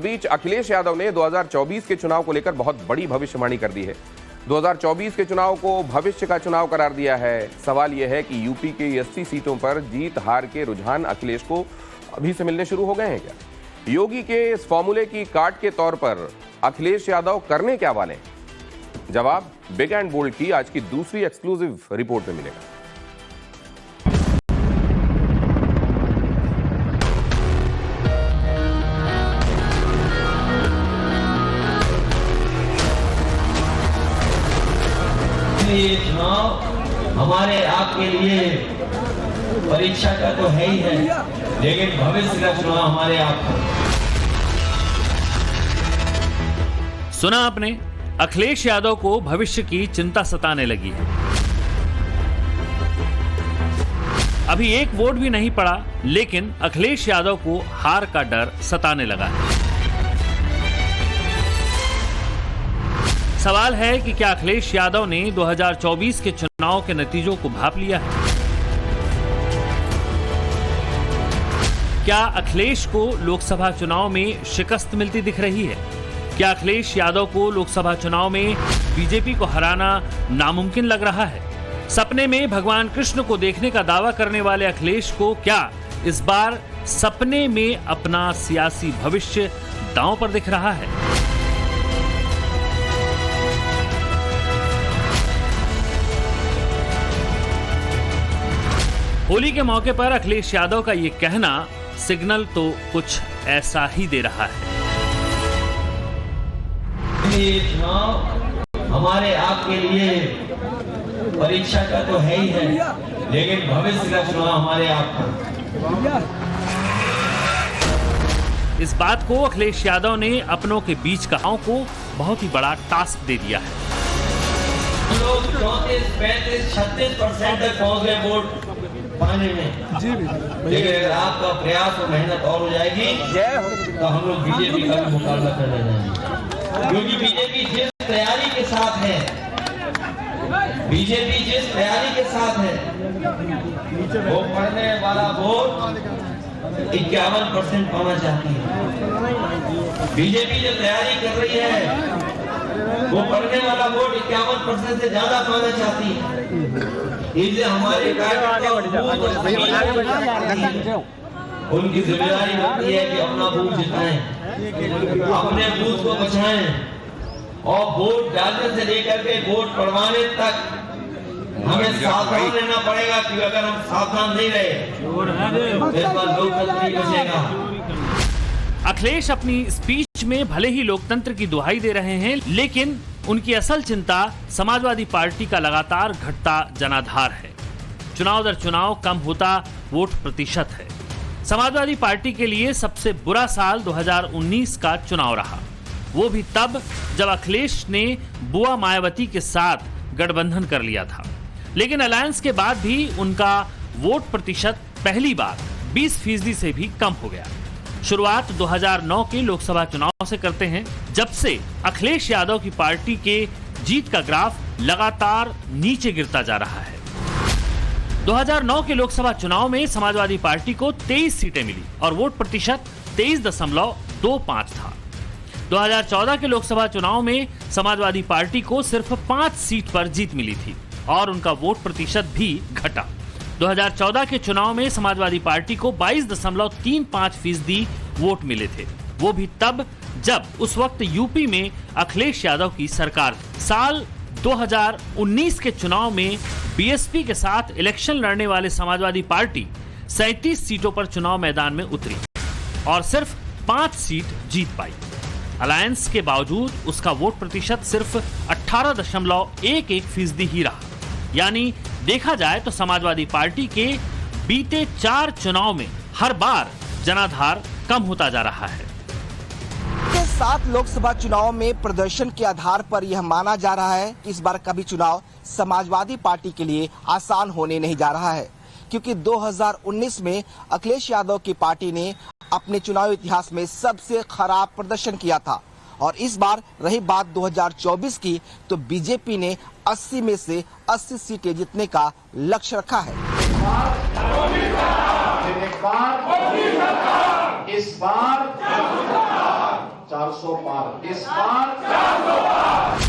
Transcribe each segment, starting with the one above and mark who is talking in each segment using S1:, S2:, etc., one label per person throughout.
S1: बीच अखिलेश यादव ने 2024 के चुनाव को लेकर बहुत बड़ी भविष्यवाणी कर दी है। 2024 के चुनाव को भविष्य का चुनाव करार दिया है। सवाल यह है कि यूपी के 80 सीटों पर जीत हार के रुझान अखिलेश को अभी से मिलने शुरू हो गए हैं क्या? योगी के इस फॉर्मूले की काट के तौर पर अखिलेश यादव करने क्या वाले हैं? जवाब बिग एंड बोल्ड की आज की दूसरी एक्सक्लूसिव रिपोर्ट में मिलेगा।
S2: ये चुनाव हमारे आपके लिए परीक्षा का तो है ही है, लेकिन भविष्य का चुनाव हमारे आपका।
S3: सुना आपने, अखिलेश यादव को भविष्य की चिंता सताने लगी है। अभी एक वोट भी नहीं पड़ा, लेकिन अखिलेश यादव को हार का डर सताने लगा है। सवाल है कि क्या अखिलेश यादव ने 2024 के चुनाव के नतीजों को भांप लिया है? क्या अखिलेश को लोकसभा चुनाव में शिकस्त मिलती दिख रही है? क्या अखिलेश यादव को लोकसभा चुनाव में बीजेपी को हराना नामुमकिन लग रहा है? सपने में भगवान कृष्ण को देखने का दावा करने वाले अखिलेश को क्या इस बार सपने में अपना सियासी भविष्य दांव पर दिख रहा है? होली के मौके पर अखिलेश यादव का ये कहना सिग्नल तो कुछ ऐसा ही दे रहा है।
S2: ये चुनाव हमारे आपके लिए परीक्षा का तो है ही है, लेकिन भविष्य का चुनाव हमारे आपका।
S3: इस बात को अखिलेश यादव ने अपनों के बीच कहाओं को बहुत ही बड़ा टास्क दे दिया है।
S2: लोग 34, 35, 36% तक पहुंच गए वोट पाने में, लेकिन अगर आपका प्रयास और मेहनत और हो जाएगी तो हम लोग बीजेपी का भी मुकाबला करने जाएंगे। क्योंकि बीजेपी जिस तैयारी के साथ है, बीजेपी जिस तैयारी के साथ है, वो पढ़ने वाला वोट 51% पाना चाहती है। बीजेपी जो तैयारी कर रही है, वो पढ़ने वाला वोट 51% से ज्यादा पाना चाहती है। इसलिए हमारे उनकी जिम्मेदारी होती है कि अपना बूथ जिताएं, अपने बूथ को बचाएं, और वोट डालने से लेकर के वोट पड़वाने तक हमें सावधान रहना पड़ेगा, क्योंकि अगर हम सावधान नहीं रहे तो इस बार लोकतंत्र नहीं बचेगा।
S3: अखिलेश अपनी स्पीच में भले ही लोकतंत्र की दुहाई दे रहे हैं, लेकिन उनकी असल चिंता समाजवादी पार्टी का लगातार घटता जनाधार है। चुनाव दर चुनाव कम होता वोट प्रतिशत है। समाजवादी पार्टी के लिए सबसे बुरा साल 2019 का चुनाव रहा, वो भी तब जब अखिलेश ने बुआ मायावती के साथ गठबंधन कर लिया था। लेकिन अलायंस के बाद भी उनका वोट प्रतिशत पहली बार 20% से भी कम हो गया। शुरुआत 2009 के लोकसभा चुनाव से करते हैं, जब से अखिलेश यादव की पार्टी के जीत का ग्राफ लगातार नीचे गिरता जा रहा है। 2009 के लोकसभा चुनाव में समाजवादी पार्टी को 23 सीटें मिली और वोट प्रतिशत 23.25 था। 2014 के लोकसभा चुनाव में समाजवादी पार्टी को सिर्फ 5 सीट पर जीत मिली थी और उनका वोट प्रतिशत भी घटा। 2014 के चुनाव में समाजवादी पार्टी को 22.35% वोट मिले थे, वो भी तब जब उस वक्त यूपी में अखिलेश यादव की सरकार थी। साल 2019 के चुनाव में बीएसपी के साथ इलेक्शन लड़ने वाले समाजवादी पार्टी 37 सीटों पर चुनाव मैदान में उतरी और सिर्फ 5 सीट जीत पाई। अलायंस के बावजूद उसका वोट प्रतिशत सिर्फ 18.11% ही रहा। यानी देखा जाए तो समाजवादी पार्टी के बीते 4 चुनाव में हर बार जनाधार कम होता जा रहा है।
S4: 7 लोकसभा चुनाव में प्रदर्शन के आधार पर यह माना जा रहा है कि इस बार का भी चुनाव समाजवादी पार्टी के लिए आसान होने नहीं जा रहा है, क्योंकि 2019 में अखिलेश यादव की पार्टी ने अपने चुनावी इतिहास में सबसे खराब प्रदर्शन किया था। और इस बार रही बात 2024 की, तो बीजेपी ने 80 में से 80 सीटें जीतने का लक्ष्य रखा है।
S5: इस बार 400 पार, इस बार 400 पार।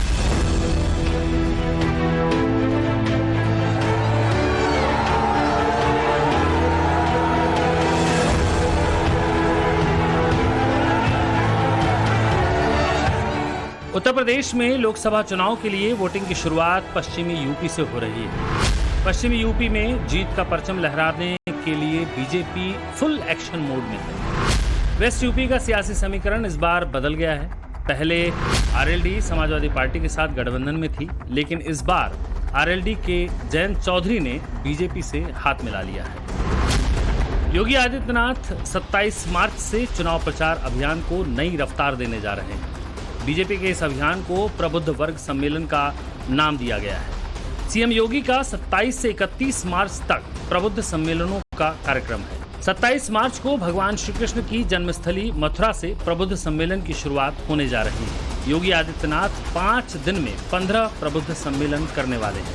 S3: उत्तर प्रदेश में लोकसभा चुनाव के लिए वोटिंग की शुरुआत पश्चिमी यूपी से हो रही है। पश्चिमी यूपी में जीत का परचम लहराने के लिए बीजेपी फुल एक्शन मोड में है। वेस्ट यूपी का सियासी समीकरण इस बार बदल गया है। पहले आरएलडी समाजवादी पार्टी के साथ गठबंधन में थी, लेकिन इस बार आरएलडी के जयंत चौधरी ने बीजेपी से हाथ मिला लिया है। योगी आदित्यनाथ 27 मार्च से चुनाव प्रचार अभियान को नई रफ्तार देने जा रहे हैं। बीजेपी के इस अभियान को प्रबुद्ध वर्ग सम्मेलन का नाम दिया गया है। सीएम योगी का 27 से 31 मार्च तक प्रबुद्ध सम्मेलनों का कार्यक्रम है। 27 मार्च को भगवान श्री कृष्ण की जन्मस्थली मथुरा से प्रबुद्ध सम्मेलन की शुरुआत होने जा रही है। योगी आदित्यनाथ 5 दिन में 15 प्रबुद्ध सम्मेलन करने वाले हैं।